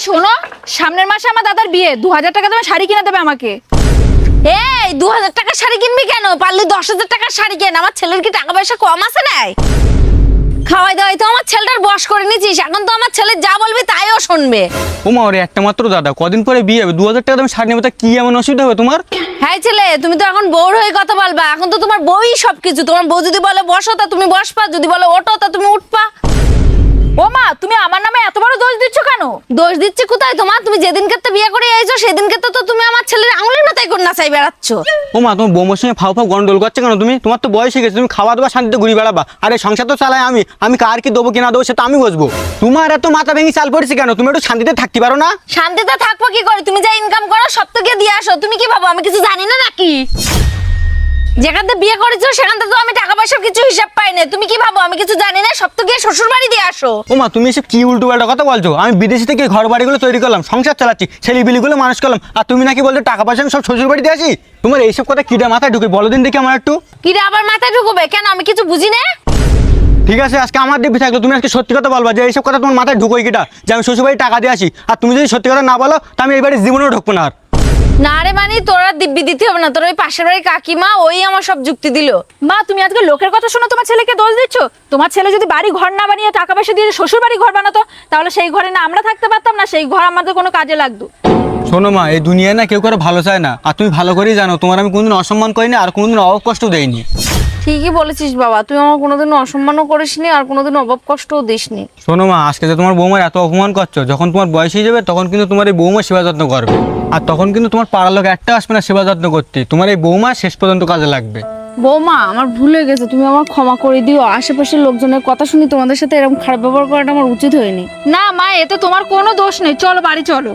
শোনো, সামনের মাসে আমার দাদার বিয়ে, 2000 টাকা তুমি শাড়ি কিনে দেবে আমাকে। এই 2000 টাকার শাড়ি কিনবি কেন? পারলে 10,000 টাকার শাড়ি কেন। আমার ছেলের কি টাকা পয়সা কম আছে নাই? খাওয়াই দাওয়াই তো আমার ছেলেটার বশ করে নিয়েছিস, এখন তো আমার ছেলে যা বলবি তাইও শুনবে। ওমা ওরে একটা মাত্র দাদা, কদিন পরে বিয়ে হবে, 2000 টাকা তুমি শাড়ি নেবে, তা কি এমন অসুবিধা হবে তোমার? হ্যাঁ ছেলে, তুমি তো এখন বউর হয়ে কথা বলবা, এখন তো তোমার বউই সবকিছু। তোমার বউ যদি বলে বসো তা তুমি বসবা, যদি বলে ওঠো তা তুমি উঠবা। ও মা, তুমি আমার নামে এত বড় দোষ দিচ্ছ কেন? দোষ দিচ্ছে কোথায় তোমার? তুমি যেদিনকে তো বিয়ে করে এসেছো সেদিনকে তো তুমি আমার ছেলের আঙুলের মাথায় করে নাচাই বেড়াচ্ছ। ওমা তোমার বৌমার সঙ্গে ফাও ফাও গন্ডগোল করছে কেন তুমি? তোমার তো বয়স হয়ে গেছে, তুমি খাওয়া দাওয়া শান্তিতে ঘুরে বেড়াবা, আর এই সংসার তো চালাই আমি কার কি দেবো কিনা দেবো সেটা আমি বসবো। তোমার এত মাথা ভেঙে চাল পড়েছে কেন? তুমি একটু শান্তিতে থাকতে পারো না? শান্তিতে থাকবো কি করে? তুমি যা ইনকাম করো সব তো গিয়ে দিয়ে আসো। তুমি কি ভাবো আমি কিছু জানি না নাকি? যেখান থেকে বিয়ে করেছো সেখান থেকে তো আমি টাকা পয়সার কিছু হিসাব পাই না। তুমি কি ভাবো আমি কিছু জানি না? সব তো গিয়ে শ্বশুর বাড়ি দিয়ে আসো। ওমা তুমি এসব কি উল্টো পাল্টা কথা বলছো? আমি বিদেশি থেকে ঘর বাড়িগুলো তৈরি করলাম, সংসার চালাচ্ছি, ছেলেপিলিগুলো মানুষ করলাম, আর তুমি নাকি বলছো টাকা পয়সা আমি সব শ্বশুর বাড়িতে আসি? তোমার এইসব কথা কিটা মাথায় ঢুকে বলো দিন দেখি আমার একটু। কি রে আবার মাথায় ঢুকবে কেন? আমি কিছু বুঝি না। ঠিক আছে, আজকে আমার দিব্যি থাকলো, তুমি আজকে সত্যি কথা বলবা যে এইসব কথা তোমার মাথায় ঢুকোই কিটা, যে আমি শ্বশুর বাড়ি টাকা দিয়ে আসি, আর তুমি যদি সত্যি কথা না বলো তা আমি এই বাড়ির জীবনেও ঢুকবো না আর। না রে মানে তোরা দিব্যি দিতে হবে না, তোর ওই পাশের বাড়ির কাকিমা ওই আমার সব যুক্তি দিল। মা, তুমি আজকে লোকের কথা শুনে তোমার ছেলেকে দোষ দিচ্ছ? তোমার ছেলে যদি বাড়ি ঘর না বানিয়ে টাকা পয়সা দিয়ে শ্বশুর বাড়ি ঘর বানাতো, তাহলে সেই ঘরে না আমরা থাকতে পারতাম, না সেই ঘর আমাদের কোনো কাজে লাগতো। শোনো মা, এই দুনিয়ায় না কেউ কারো ভালো চায় না, আর তুমি ভালো করেই জানো তোমার আমি কোনোদিন অসম্মান করিনি আর কোনোদিন অভাব কষ্ট দেইনি। ঠিকই বলেছিস বাবা, তুই আমার কোনোদিন অসম্মানও করিসনি আর কোনোদিন অভাব কষ্টও দিসনি। শোনো মা, আজকে যে তোমার বৌমার এত অপমান করছো, যখন তোমার বয়স হয়ে যাবে তখন কিন্তু তোমার এই বৌমা সেবা যত্ন করবে, আর তখন কিন্তু তোমার পাড়ার লোক একটা আসবে না সেবা যত্ন করতে, তোমার এই বৌমা শেষ পর্যন্ত কাজে লাগবে। বৌমা আমার ভুল হয়ে গেছে, তুমি আমার ক্ষমা করে দিও। আশেপাশের লোকজনের কথা শুনি তোমাদের সাথে এরকম খারাপ ব্যবহার করাটা আমার উচিত হয়নি। না মা, এতে তোমার কোনো দোষ নেই, চলো বাড়ি চলো।